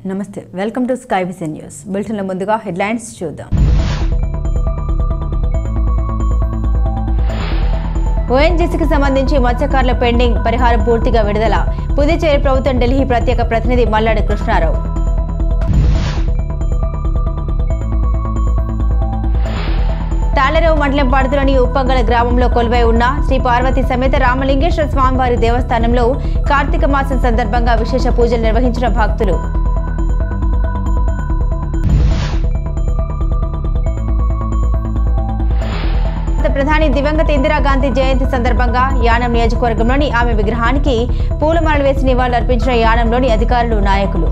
నమస్తే, welcome to Sky Vision News. బులెటిన్ల ముందుగా హెడ్లైన్స్ చూద్దాం. ఓఎన్జీసీకి సంబంధించి మత్స్యకారుల పెండింగ్ పరిహారం పూర్తిగా విడుదల. పుదుచ్చేరి ప్రభుత్వం ఢిల్లీ ప్రత్యేక ప్రతినిధి మల్లాడి కృష్ణారావు. తాళరేవు మండలం పాడుతులోని ఉప్పంగల గ్రామంలో కొలువై ఉన్న శ్రీ పార్వతీ సమేత రామలింగేశ్వర స్వామివారి దేవస్థానంలో కార్తీక మాసం సందర్భంగా విశేష పూజలు నిర్వహించిన భక్తులు. ప్రధాని దివంగత ఇందిరాగాంధీ జయంతి సందర్భంగా యానం నియోజకవర్గంలోని ఆమె విగ్రహానికి పూలమాలలు వేసి నివాళులర్పించిన యానంలోని అధికారులు, నాయకులు.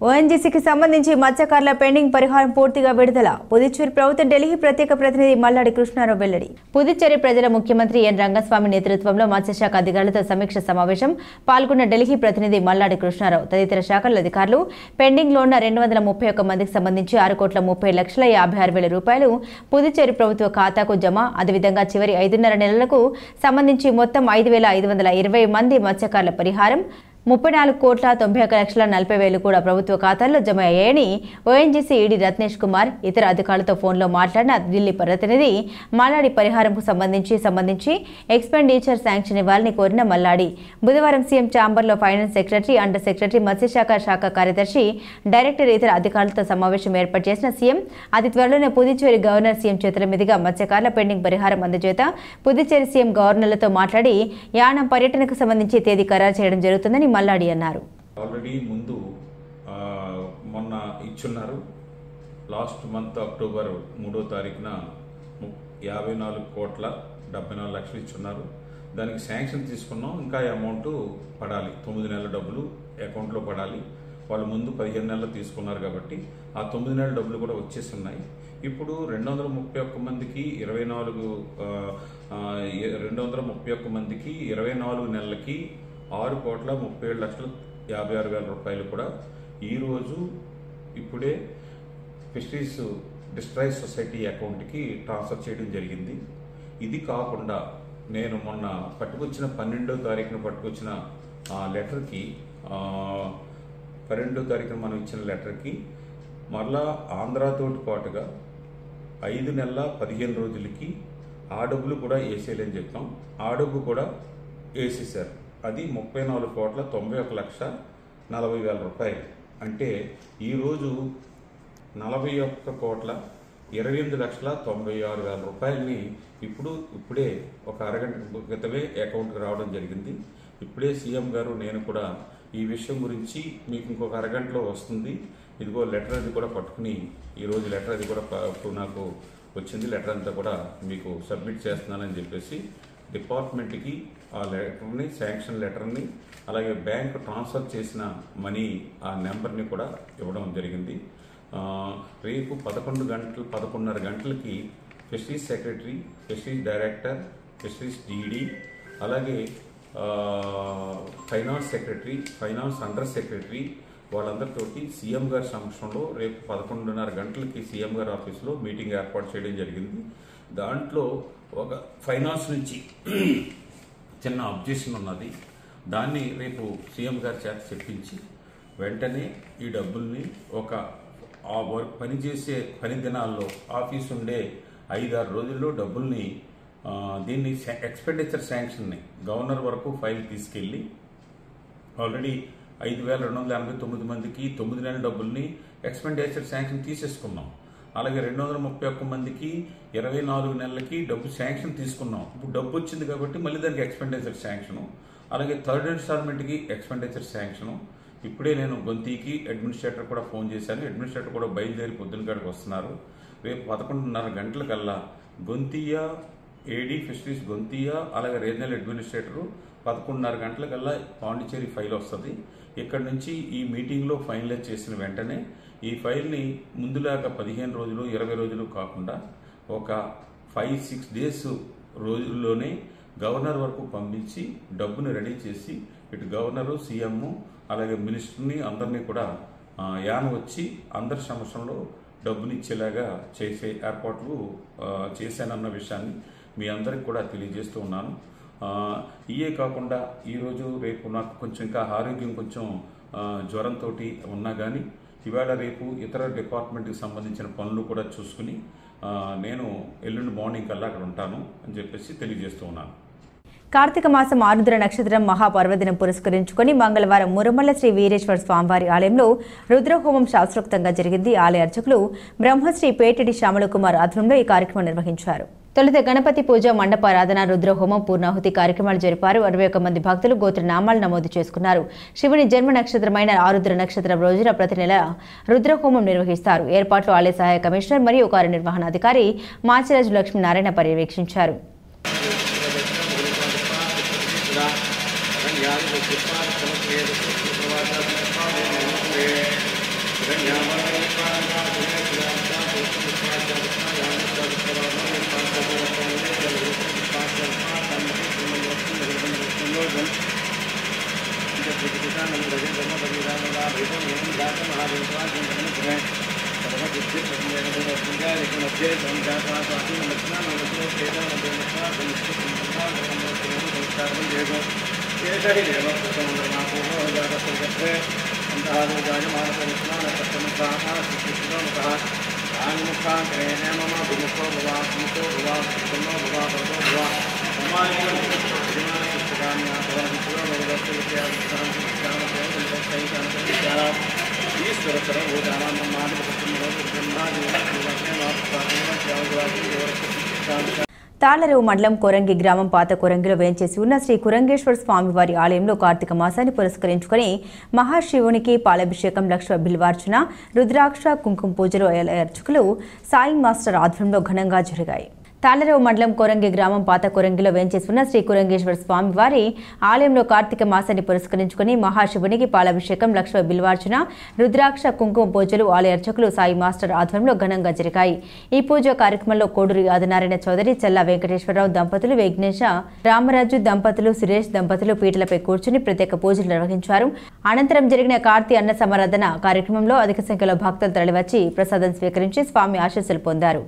ఓఎన్జీసీకి సంబంధించి మత్స్యకారుల పెండింగ్ పరిహారం పూర్తిగా విడుదల. పుదుచ్చేరి ప్రభుత్వం ఢిల్లీ ప్రత్యేక ప్రతినిధి మల్లాడి కృష్ణారావు వెల్లడి. పుదుచ్చేరి ప్రజల ముఖ్యమంత్రి ఎన్ రంగస్వామి నేతృత్వంలో మత్స్యశాఖ అధికారులతో సమీక్ష సమావేశం పాల్గొన్న ఢిల్లీ ప్రతినిధి మల్లాడి కృష్ణారావు తదితర శాఖల అధికారులు పెండింగ్ లో ఉన్న 231 మందికి సంబంధించి 6,30,56,000 రూపాయలు పుదుచ్చేరి ప్రభుత్వ ఖాతాకు జమ. అదేవిధంగా చివరి 5.5 నెలలకు సంబంధించి మొత్తం 5,520 మంది మత్స్యకారుల పరిహారం 34,91,40,40,000 కూడా ప్రభుత్వ ఖాతాల్లో జమ అయ్యాయని ఓఎన్జీసీ ఈడీ రత్నేష్ కుమార్ ఇతర అధికారులతో ఫోన్లో మాట్లాడిన ఢిల్లీ ప్రతినిధి మల్లాడి పరిహారంకు సంబంధించి ఎక్స్పెండిచర్ శాంక్షన్ ఇవ్వాలని కోరిన మల్లాడి బుధవారం సీఎం ఛాంబర్లో ఫైనాన్స్ సెక్రటరీ, అండర్ సెక్రటరీ, మత్స్యశాఖ కార్యదర్శి, డైరెక్టర్, ఇతర అధికారులతో సమావేశం ఏర్పాటు చేసిన సీఎం అతి త్వరలోనే పుదుచ్చేరి గవర్నర్ సీఎం చేతుల మీదుగా మత్స్యకారుల పెండింగ్ పరిహారం అందజేత పుదుచ్చేరి సీఎం గవర్నర్లతో మాట్లాడి యానం పర్యటనకు సంబంధించి తేదీ ఖరారు చేయడం జరుగుతుందని మల్లాడి అన్నారు. ఆల్రెడీ ముందు మొన్న ఇచ్చున్నారు. లాస్ట్ మంత్ అక్టోబర్ 3వ తారీఖున 54,74,00,000 ఇచ్చున్నారు. దానికి శాంక్షన్ తీసుకున్నాం. ఇంకా అమౌంట్ పడాలి. 9 నెలల డబ్బులు అకౌంట్లో పడాలి. వాళ్ళు ముందు 15 నెలలు తీసుకున్నారు కాబట్టి ఆ 9 నెలల డబ్బులు కూడా వచ్చేసి ఉన్నాయి. ఇప్పుడు 231 మందికి 231 మందికి 24 నెలలకి 6,37,56,000 రూపాయలు కూడా ఈరోజు ఇప్పుడే ఫిషరీస్ డిస్ట్రాయ్ సొసైటీ అకౌంట్కి ట్రాన్స్ఫర్ చేయడం జరిగింది. ఇది కాకుండా నేను మొన్న పట్టుకొచ్చిన 12వ తారీఖున పట్టుకొచ్చిన లెటర్కి 12వ తారీఖున మనం ఇచ్చిన లెటర్కి మరలా ఆంధ్రాతోటి పాటుగా 5 నెలల 15 రోజులకి ఆ డబ్బులు కూడా వేసేయాలని చెప్పాం. ఆ డబ్బు కూడా వేసేసారు. అది 34,91,40,000 రూపాయలు. అంటే ఈరోజు 41,28,96,000 రూపాయలని ఇప్పుడే ఒక అరగంట క్రితమే అకౌంట్కి రావడం జరిగింది. ఇప్పుడే సీఎం గారు నేను కూడా ఈ విషయం గురించి మీకు ఇంకొక అరగంటలో వస్తుంది, ఇదిగో లెటర్ అది కూడా పట్టుకుని ఈరోజు లెటర్ అది కూడా నాకు వచ్చింది, లెటర్ అంతా కూడా మీకు సబ్మిట్ చేస్తున్నానని చెప్పేసి డిపార్ట్మెంట్కి ఆ లెటర్ని, శాంక్షన్ లెటర్ని, అలాగే బ్యాంక్ ట్రాన్స్ఫర్ చేసిన మనీ ఆ నెంబర్ని కూడా ఇవ్వడం జరిగింది. రేపు 11:30 గంటలకి fisheries secretary, fisheries director, fisheries DD, అలాగే finance secretary, finance under secretary వాళ్ళందరితోటి సీఎం గారి సమక్షంలో రేపు 11:30 గంటలకి సీఎం గారి ఆఫీస్లో మీటింగ్ ఏర్పాటు చేయడం జరిగింది. దాంట్లో ఒక ఫైనాన్స్ నుంచి చిన్న అబ్జెక్షన్ ఉన్నది. దాన్ని రేపు సీఎం గారి చేత చెప్పించి వెంటనే ఈ డబ్బుల్ని ఒక పనిచేసే పని దినాల్లో ఆఫీస్ ఉండే 5-6 రోజుల్లో డబ్బుల్ని దీన్ని ఎక్స్పెండిచర్ శాంక్షన్ని గవర్నర్ వరకు ఫైల్ తీసుకెళ్ళి ఆల్రెడీ 5,289 మందికి 9 నెలల డబ్బుల్ని ఎక్స్పెండిచర్ శాంక్షన్ తీసేసుకున్నాం. అలాగే 231 మందికి 24 నెలలకి డబ్బు శాంక్షన్ తీసుకున్నాం. ఇప్పుడు డబ్బు వచ్చింది కాబట్టి మళ్ళీ దానికి ఎక్స్పెండిచర్ శాంక్షను, అలాగే థర్డ్ ఇన్స్టాల్మెంట్కి ఎక్స్పెండిచర్ శాంక్షను. ఇప్పుడే నేను గొంతీకి అడ్మినిస్ట్రేటర్ కూడా ఫోన్ చేశాను. అడ్మినిస్ట్రేటర్ కూడా బయలుదేరి పొద్దునకాడికి వస్తున్నారు. రేపు 11:30 గంటలకల్లా గొంతీయ ఏడీ ఫిషరీస్ గొంతీయ, అలాగే రీజనల్ అడ్మినిస్ట్రేటరు 11:30 గంటలకల్లా పాండిచేరి ఫైల్ వస్తుంది. ఇక్కడ నుంచి ఈ మీటింగ్లో ఫైనలైజ్ చేసిన వెంటనే ఈ ఫైల్ని ముందులాగా 15 రోజులు 20 రోజులు కాకుండా ఒక 5-6 డేస్ రోజుల్లోనే గవర్నర్ వరకు పంపించి డబ్బుని రెడీ చేసి ఇటు గవర్నరు, సీఎం, అలాగే మినిస్టర్ని అందరినీ కూడా యాన వచ్చి అందరి సమక్షంలో డబ్బునిచ్చేలాగా చేసే ఏర్పాట్లు చేశానన్న విషయాన్ని మీ అందరికి కూడా తెలియజేస్తూ ఉన్నాను. ఇయే కాకుండా ఈరోజు రేపు నాకు కొంచెం ఇంకా ఆరోగ్యం కొంచెం జ్వరంతో ఉన్నా కానీ ఇవాళ రేపు ఇతర డిపార్ట్మెంట్కి సంబంధించిన పనులు కూడా చూసుకుని నేను ఎల్లుండి మార్నింగ్ కల్లా అక్కడ ఉంటాను అని చెప్పేసి తెలియజేస్తూ ఉన్నాను. కార్తీక మాసం ఆరుద్ర నక్షత్రం మహాపర్వదినం పురస్కరించుకుని మంగళవారం మురమల్ల శ్రీ వీరేశ్వర స్వామివారి ఆలయంలో రుద్రహోమం శాస్త్రోక్తంగా జరిగింది. ఆలయ అర్చకులు బ్రహ్మశ్రీ పేటిడి శ్యామల కుమార్ ఆధ్వర్యంలో ఈ కార్యక్రమం నిర్వహించారు. తొలుత గణపతి పూజ, మండపారాధన, రుద్రహోమం, పూర్ణాహుతి కార్యక్రమాలు జరిపారు. 61 మంది భక్తులు గోత్రనామాలు నమోదు చేసుకున్నారు. శివుని జన్మ నక్షత్రమైన ఆరుద్ర నక్షత్రం రోజున ప్రతి నెల రుద్రహోమం నిర్వహిస్తారు. ఏర్పాట్లు ఆలయ సహాయ కమిషనర్ మరియు కార్యనిర్వహణాధికారి మాచిరాజు లక్ష్మీనారాయణ పర్యవేక్షించారు. తాళ్లరేవు మండలం కొరంగి గ్రామం పాత కొరంగిలో వేంచేసి ఉన్న శ్రీ కురంగేశ్వర స్వామివారి ఆలయంలో కార్తీక మాసాన్ని పురస్కరించుకుని మహాశివునికి పాలాభిషేకం, లక్ష బిల్వార్చన, రుద్రాక్ష, కుంకుమ పూజలు అర్చకులు సాయి మాస్టర్ ఆధ్వర్యంలో ఘనంగా జరిగాయి. తాళ్లరేవు మండలం కొరంగి గ్రామం పాత కొరంగిలో వేంచేసి ఉన్న శ్రీ కురంగేశ్వర స్వామివారి ఆలయంలో కార్తీక మాసాన్ని పురస్కరించుకుని మహాశివునికి పాలాభిషేకం, లక్ష బిల్వార్చన, రుద్రాక్ష, కుంకుమ పూజలు ఆలయ అర్చకులు సాయి మాస్టర్ ఆధ్వర్యంలో ఘనంగా జరిగాయి. ఈ పూజా కార్యక్రమంలో కోడూరి ఆదినారాయణ చౌదరి, చల్లా వెంకటేశ్వరరావు దంపతులు, విఘ్నేశ రామరాజు దంపతులు, సురేష్ దంపతులు పీటలపై కూర్చుని ప్రత్యేక పూజలు నిర్వహించారు. అనంతరం జరిగిన కార్తీ అన్న సమారాధన కార్యక్రమంలో అధిక సంఖ్యలో భక్తులు తరలివచ్చి ప్రసాదం స్వీకరించి స్వామి ఆశీస్సులు పొందారు.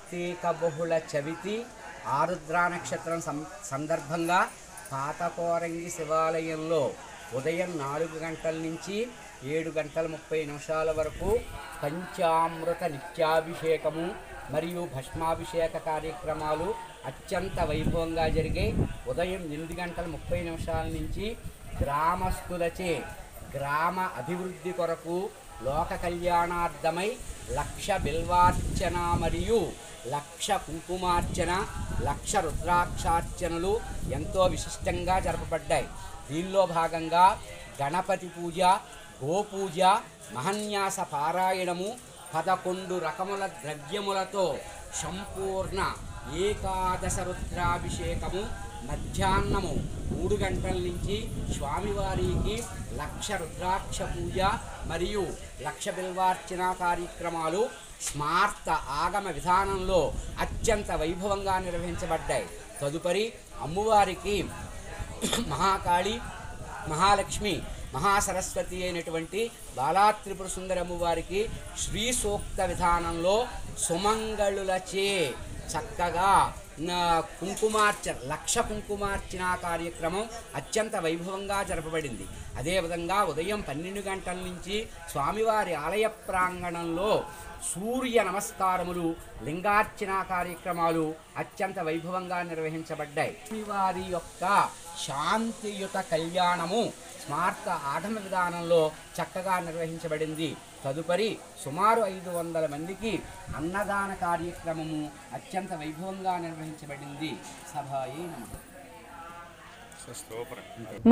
కార్తీక బహుళ చవితి ఆరుద్ర నక్షత్రం సందర్భంగా పాతకోరంగి శివాలయంలో ఉదయం 4 గంటల నుంచి 7:30 వరకు పంచామృత నిత్యాభిషేకము మరియు భస్మాభిషేక కార్యక్రమాలు అత్యంత వైభవంగా జరిగాయి. ఉదయం 8:30 నుంచి గ్రామస్తులచే గ్రామ అభివృద్ధి కొరకు లోక కళ్యాణార్థమై 1,00,000 బిల్వార్చన మరియు 1,00,000 కుంకుమార్చన 1,00,000 రుద్రాక్షార్చనలు ఎంతో విశిష్టంగా జరపబడ్డాయి. దీనిలో భాగంగా గణపతి పూజ, గోపూజ, మహన్యాస పారాయణము, 11 రకముల ద్రవ్యములతో సంపూర్ణ ఏకాదశ రుద్రాభిషేకము, మధ్యాహ్నము 3 గంటల నుంచి స్వామివారికి 1,00,000 రుద్రాక్ష పూజ మరియు 1,00,000 బిల్వార్చన కార్యక్రమాలు స్మార్త ఆగమ విధానంలో అత్యంత వైభవంగా నిర్వహించబడ్డాయి. తదుపరి అమ్మవారికి మహాకాళి, మహాలక్ష్మి, మహాసరస్వతి అయినటువంటి బాలాత్రిపుర సుందరి అమ్మవారికి శ్రీ సూక్త విధానంలో సుమంగళులచే చక్కగా కుంకుమార్చన 1,00,000 కుంకుమార్చన కార్యక్రమం అత్యంత వైభవంగా జరపబడింది. అదేవిధంగా ఉదయం 12 గంటల నుంచి స్వామివారి ఆలయ ప్రాంగణంలో సూర్య నమస్కారములు, లింగార్చన కార్యక్రమాలు అత్యంత వైభవంగా నిర్వహించబడ్డాయి. స్వామివారి యొక్క శాంతియుత కళ్యాణము స్మార్త ఆగమ విధానంలో చక్కగా నిర్వహించబడింది. తదుపరి సుమారు 500 మందికి అన్నదాన కార్యక్రమము అత్యంత వైభవంగా నిర్వహించబడింది. సభాయే నమః.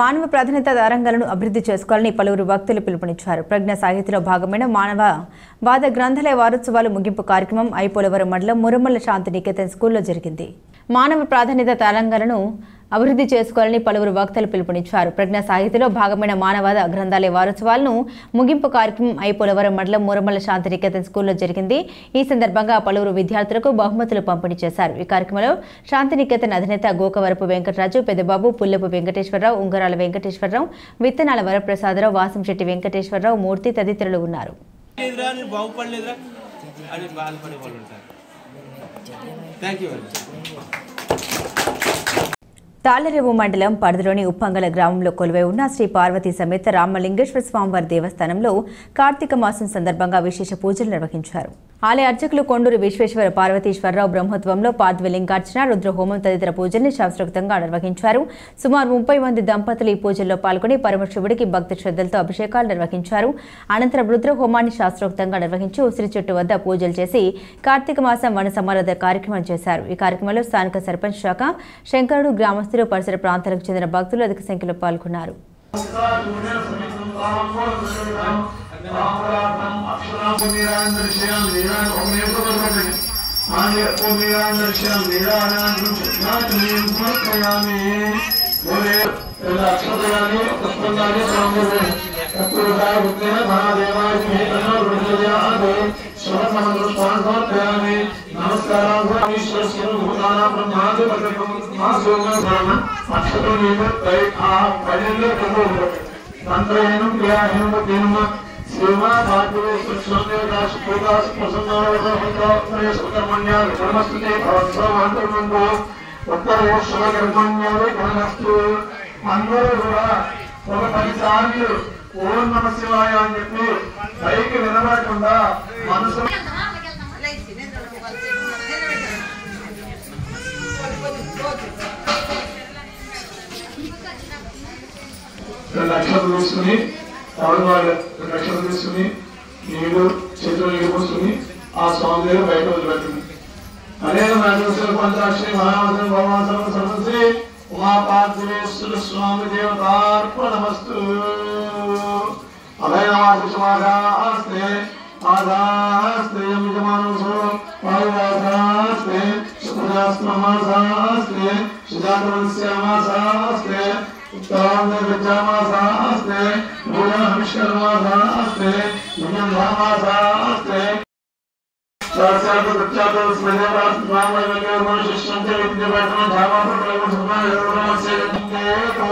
మానవ ప్రాధాన్యత రంగాలను అభివృద్ధి చేసుకోవాలని పలువురు భక్తులు పిలుపునిచ్చారు. ప్రజ్ఞ సాహిత్యలో భాగమైన మానవవాద గ్రంథాలయ వారోత్సవాలు ముగింపు కార్యక్రమం ఐపోలవరం మండలం మురమల్ల శాంతి నికేతన్ స్కూల్లో జరిగింది. మానవ ప్రాధాన్యత రంగాలను అభివృద్ధి చేసుకోవాలని పలువురు వక్తలు పిలుపునిచ్చారు. ప్రజ్ఞ సాహిత్యలో భాగమైన మానవవాద గ్రంథాలయ వారోత్సవాలను ముగింపు కార్యక్రమం ఐపోలవరం మండలం మురమల్ల శాంతి నికేతన్ స్కూల్లో జరిగింది. ఈ సందర్భంగా పలువురు విద్యార్థులకు బహుమతులు పంపిణీ చేశారు. ఈ కార్యక్రమంలో శాంతి నికేతన్ అధినేత గోకవరపు వెంకటరాజు, పెద్దబాబు, పుల్లపు వెంకటేశ్వరరావు, ఉంగరాల వెంకటేశ్వరరావు, విత్తనాల వరప్రసాదరావు, వాసంశెట్టి వెంకటేశ్వరరావు, మూర్తి తదితరులు ఉన్నారు. తాళ్లరేవు మండలం పరిధిలోని ఉప్పంగల గ్రామంలో కొలువై ఉన్న శ్రీ పార్వతీ సమేత రామలింగేశ్వర స్వామివారి దేవస్థానంలో కార్తీక మాసం సందర్భంగా విశేష పూజలు నిర్వహించారు. ఆలయ అర్చకులు కొండూరు విశ్వేశ్వర పార్వతీశ్వరరావు బ్రహ్మోత్సవంలో పార్థివలింగార్చన, రుద్రహోమం తదితర పూజల్ని శాస్త్రోక్తంగా నిర్వహించారు. సుమారు 30 మంది దంపతులు ఈ పూజల్లో పాల్గొని పరమశివుడికి భక్తి శ్రద్ధలతో అభిషేకాలు నిర్వహించారు. అనంతరం రుద్రహోమాన్ని శాస్త్రోక్తంగా నిర్వహించి ఉసిరి చెట్టు వద్ద పూజలు చేసి కార్తీక మాసం వన సమారాధన కార్యక్రమం చేశారు. ఈ కార్యక్రమంలో స్థానిక సర్పంచ్ శాఖ శంకరుడు, గ్రామస్తులు, పరిసర ప్రాంతాలకు చెందిన భక్తులు అధిక సంఖ్యలో పాల్గొన్నారు. सेवा भारतीय सुक्षोने दास प्रकाश प्रसन्नाय सुकर्मण्या धर्मस्ते भवत्सवान्तर्मन्तो उत्तरे शुभकर्मण्यावे ఘనస్తు అందరూ కూడా ఒక 10 సార్లు ఓం నమః శివాయ అని చెప్పి పైకి వినబడకుండా మనసు లక్షలు తీసుకుని తమిళనాడు లక్షలు తీసుకుని నీళ్ళు చేతులు ఎగిపోసుకుని ఆ స్వామి దగ్గర బయట వదిలిపెట్టింది. అనేక మేధస్సులు పంచాక్షి మహావసరం భగవాసరం సమస్య ఉమాపార్వతీశ్వర స్వామి దేవతార్పణమస్తు. అభయనమాశిషమాఘాస్తే ఆధాస్తే యజమానో వాయువాసాస్తే శుభ్రాస్త్రమాసాస్తే శుధాశ్యామాసాస్తే उत्तरांगमासास्ते भूयहविष्कर्मासास्ते यज्ञमासास्ते शास्त्रार्थ प्रत्यातो स्मृतिरास्त नामयज्ञ मनुष्यश्चंच विद्यमानं धामाप्रकल्पसमायोगस्य को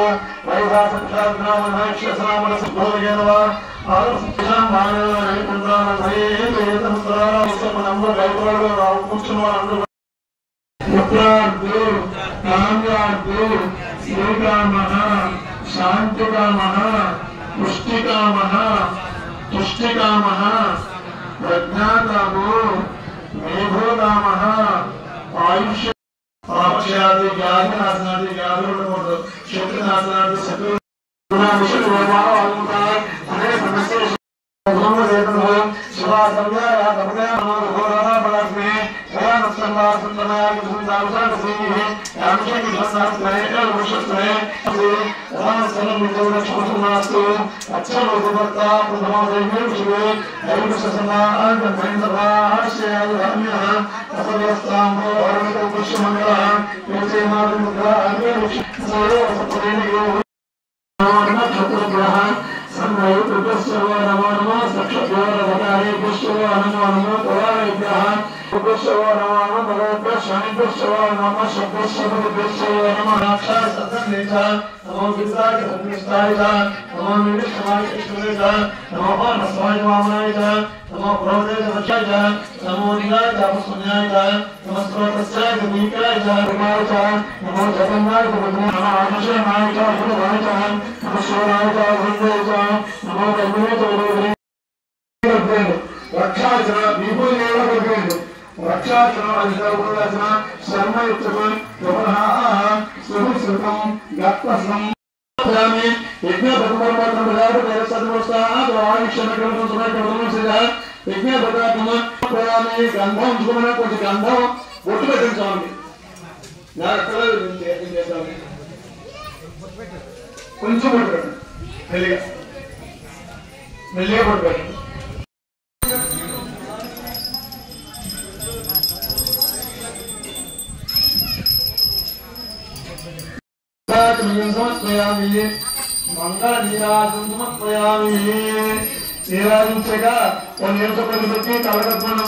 शांतिकामः पुष्टिकामः तुष्टिकामः प्रज्ञाकामो मेधोकामः आयुष्य आक्षयादि ज्ञानादि ज्ञानों क्षेत्रनादि सकल गुणाविषय व्यवहार अनेक समस्या शिवा संज्ञा या कपड़े घोरा बलास में या नस्संगा संतना संसार से है यामशे की संसार से है विशेष है से वहां सनम मिलना छोड़नास्तो अच्छा लोग बता प्रथमा देवी शिवे हरि कृष्णा गंधर्वा आश्रय धर्म्य असव्यस्ताम और को पुष्य मंगला ऐसे मार्ग मुद्रा आगे सरो सप्रेणी नक्षत्रग्रह संयोग पुष्यव नमो नमः सक्षत्वर भटारे पुष्यव नमो नमः तवाग्रह पुष्यव नमो नमः भगवत शनि पुष्यव नमः शब्दस्व पुष्यव नमः राक्षस सत्संगेचा नमो विद्याय संकृष्टायचा नमो विष्णुवाय कृष्णेचा नमो नस्वाय वामनायचा नमो प्रोदे वचायचा नमो निगाय तापसुन्यायचा नमो स्रोतस्याय गमीकायचा रुमायचा नमो जगन्नाथ भगवान आशयनायचा भगवायचा नमो शिवरायचा वंदेचा नमो गंगेचा रक्षाचरण विपुल रक्षाचरण अधिकारण शर्मयुक्तम यवनः सुहृदं गत्वसं में यज्ञ भगवान प्रदान मेरे सदवस्ता आयुष्य में कर्म समय कर्म से जा यज्ञ भगवान प्रदान में गंधम जुमना कुछ गंधम बोट पे स्वामी ना कलर दिन स्वामी कुछ बोट मेलिया बोट पे समर्पयामि मंगल नीराजं समर्पयामि नीराजं सेगा पनीर से परिवर्तित कालकत्मन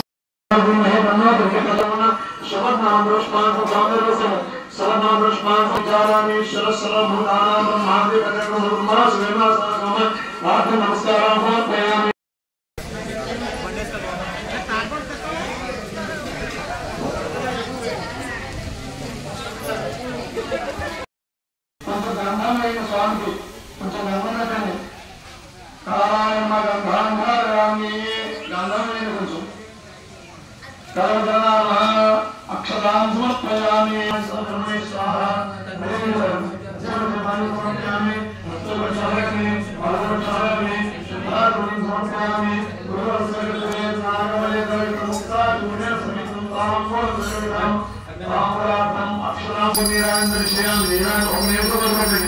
महे बन्ना दुर्गे कलमना शबद नाम रोष्पान को सामने से शबद नाम रोष्पान को जारामि शरसर भूताना ब्रह्मादि कटक ब्रह्मा स्वेना सरगम आठ नमस्कार समर्पयामि स्वामी కొంచెం గమనించండి కారాయణ గంధాంధారామి గంధమైన కొంచెం కరవదనామ అక్షరాం సమర్పయామి సర్వమే స్వాహ సమర్పయామి ముత్తోపచారమి ఆలోచనామి శుద్ధారుణి సమర్పయామి గురువర్సగతే నాగవలే ముక్తా గుణే సమితంతాం కోర్తం రామరాతం అక్షరాం నిరాందర్శయం నిరాం ఓమేతోపరమణి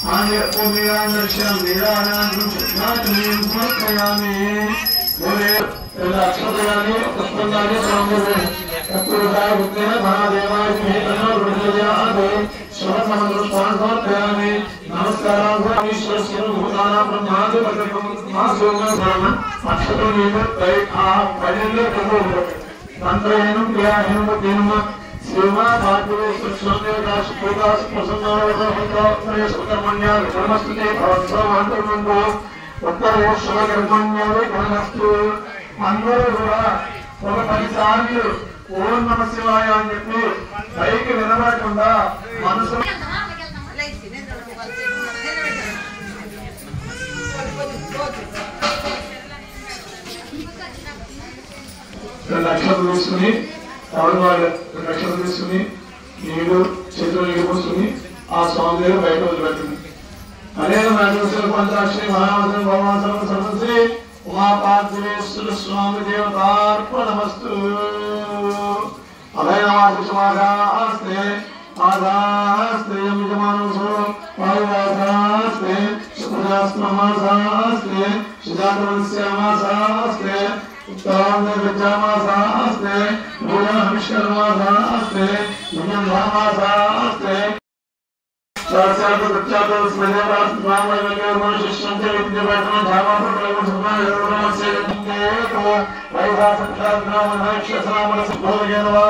आने ओमिरांदर्शम निरानांदं सुनातनीं समर्पयामि बोले लक्ष्मणानि पुष्पंगानि समर्पयामि कपूरदाय बुद्धेन महादेवाय मेहनो रुद्रयादे शवसमंगलपुष्पान् समर्पयामि नमस्कारान् ईश्वर भूताना ब्रह्मादि भगवन् महासोमं ब्राह्मण अक्षतो नियम तै आ पयले प्रभु मंत्रहीनं क्रियाहीनं तेनम सेवा भाग्ये सुक्षणे दास प्रकाश प्रसन्नाय भक्ताय सुकर्मण्य धर्मस्तुते भवत्सवान्तर्मन्तो उत्तरे शुभकर्मण्य विघ्नस्तु అందరూ కూడా ఒక 10 సార్లు ఓం నమః శివాయ అని చెప్పి పైకి వినబడకుండా మనసు లక్షలు తీసుకుని వాళ్ళు లక్షలు తీసుకుని నీళ్ళు చేతులు ఎగిపోసుకుని ఆ స్వామి దగ్గర బయట వదిలిపెట్టింది అనేక నాగేశ్వర పంచాక్షరి మహావసరం భగవాసరం సర్వశ్రీ ఉమాపాద్రేశ్వర స్వామి దేవతార్పణమస్తు అభయనమాశిషమాఘాస్తే ఆధాస్తే యజమానోసో వాయువాసాస్తే శుక్రదాస్మాసాస్తే శిదాతమస్యామాసాస్తే उत्तरांग विद्यामासास्ते भूया हविष्कर्मासास्ते यज्ञमासास्ते शास्त्रार्थ प्रत्यार्थ स्मृतिरार्थ नामवैकर्म शिष्यन्ते विद्यापठन धामा प्रकल्प सुखा से तो वैभा संख्यात नाम नक्षत्राम सुभोगेनवा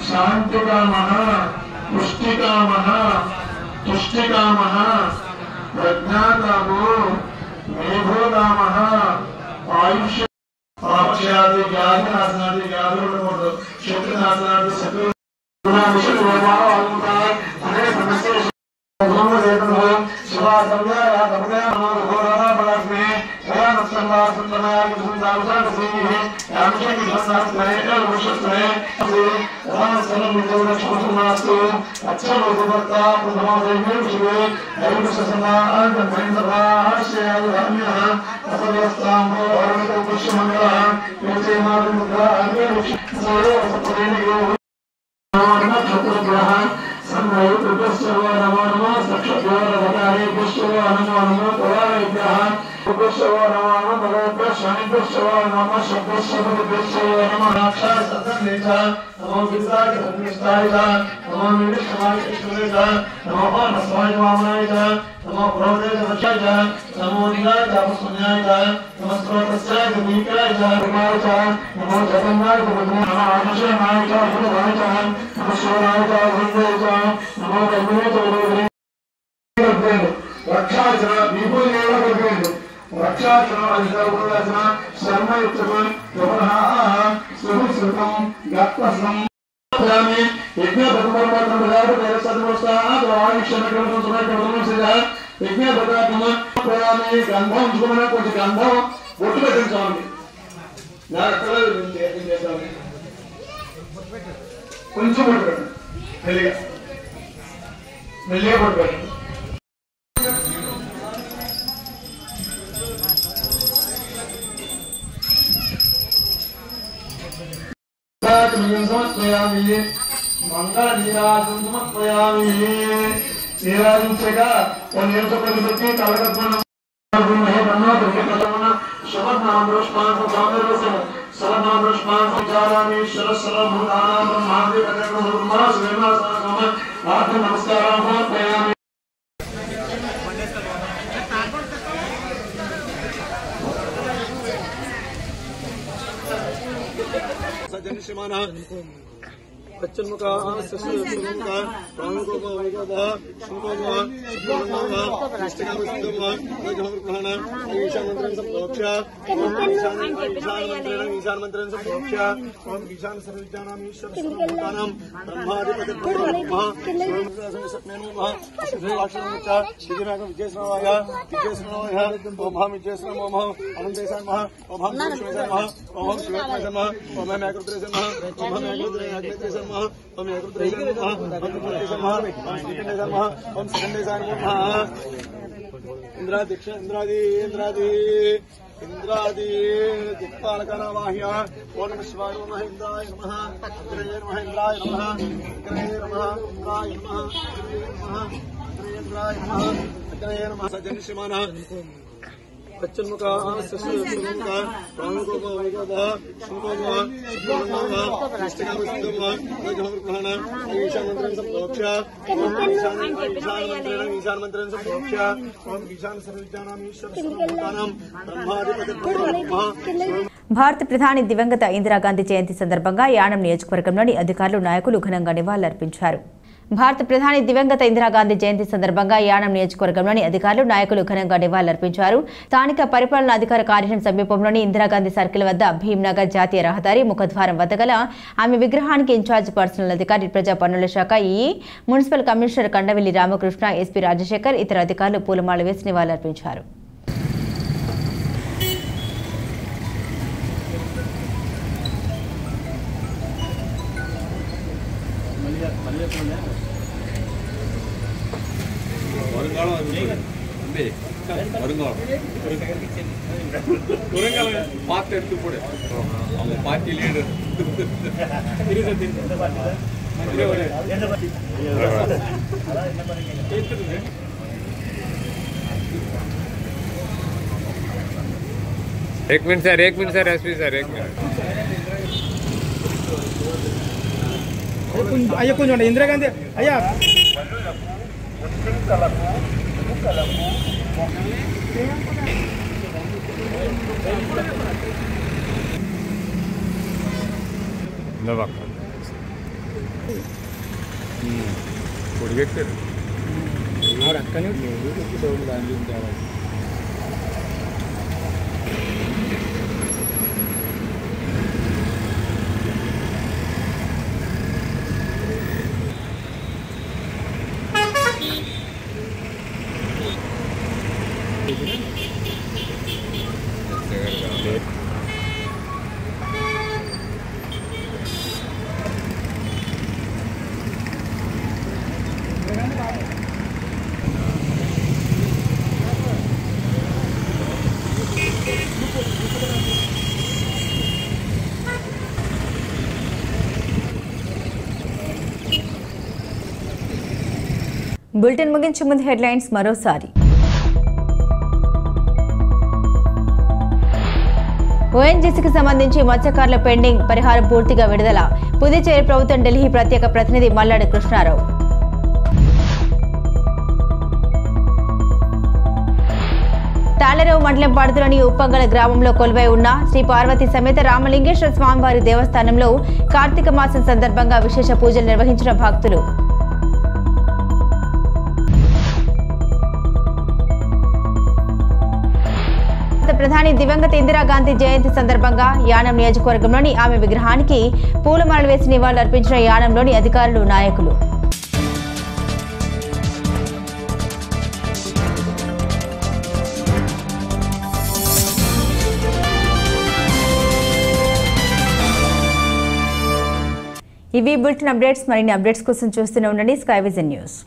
शांतिकामः पुष्टिकामः तुष्टिकामः प्रज्ञाकामो मेधोकामः आयुष्य आक्षयादि ज्ञानासनादि ज्ञानोड क्षेत्रनासनादि सकल शिवा संज्ञा तपया घोरा बलस्मे इंद्रादि दिक्पालकनावाह्य ओम नमः शिवाय नमः इंद्राय नमः अग्रये नमः इंद्राय नमः अग्रये नमः इंद्राय नमः इंद्राय नमः अग्रये नमः सजनशिमाना पच्चन्मुखः सस्यमुखः प्राणकोपः शुभः इष्टकामसिद्धः नजहवृहण ईशानमन्त्रं संप्रोक्ष्य ईशानमन्त्रं संप्रोक्ष्य ओम ईशान सर्वविद्यानां ईश्वरस्वरूपानां ब्रह्माधिपतिर्ब्रह्मः భారత ప్రధాని దివంగత ఇందిరాగాంధీ జయంతి సందర్భంగా యానం నియోజకవర్గంలోని అధికారులు నాయకులు ఘనంగా నివాళులర్పించారు. భారత ప్రధాని దివంగత ఇందిరాగాంధీ జయంతి సందర్భంగా యానం నియోజకవర్గంలోని అధికారులు నాయకులు ఘనంగా నివాళులర్పించారు. స్థానిక పరిపాలనా అధికార కార్యాలయం సమీపంలోని ఇందిరాగాంధీ సర్కిల్ వద్ద భీమ్నగర్ జాతీయ రహదారి ముఖద్వారం వద్ద గల ఆమె విగ్రహానికి ఇన్ఛార్జ్ పర్సనల్ అధికారి ప్రజా పన్నుల శాఖ EE municipal commissioner Kandavelli Ramakrishna, SP Rajasekhar ఇతర అధికారులు పూలమాల వేసి నివాళులర్పించారు. पार्टी लीडर एक मिनट सर एसपी सर एक मिनट अय्या इंदिरा गांधी अय्या ఉచ్చింకలకు ఎముకలకు పొడిగెట్టారు అక్కనే బులెటిన్ ముగించే ముందు హెడ్లైన్స్ మరోసారి. ఓఎన్జీసీకి సంబంధించి మత్స్యకారుల పెండింగ్ పరిహారం పూర్తిగా విడుదల. పుదుచ్చేరి ప్రభుత్వం ఢిల్లీ ప్రత్యేక ప్రతినిధి మల్లాడి కృష్ణారావు. తాళరేవు మండలం పాడుతులోని ఉప్పంగల గ్రామంలో కొలువై ఉన్న శ్రీ పార్వతీ సమేత రామలింగేశ్వర స్వామివారి దేవస్థానంలో కార్తీక మాసం సందర్భంగా విశేష పూజలు నిర్వహించిన భక్తులు. ప్రధాని దివంగత ఇందిరాగాంధీ జయంతి సందర్భంగా యానం నియోజకవర్గంలోని ఆమె విగ్రహానికి పూలమాలలు వేసి నివాళులర్పించిన యానంలోని అధికారులు, నాయకులు. ఇవి బులెటిన్ అప్డేట్స్. మరిన్ని అప్డేట్స్ కోసం చూస్తూనే ఉండండి స్కై విజన్ న్యూస్.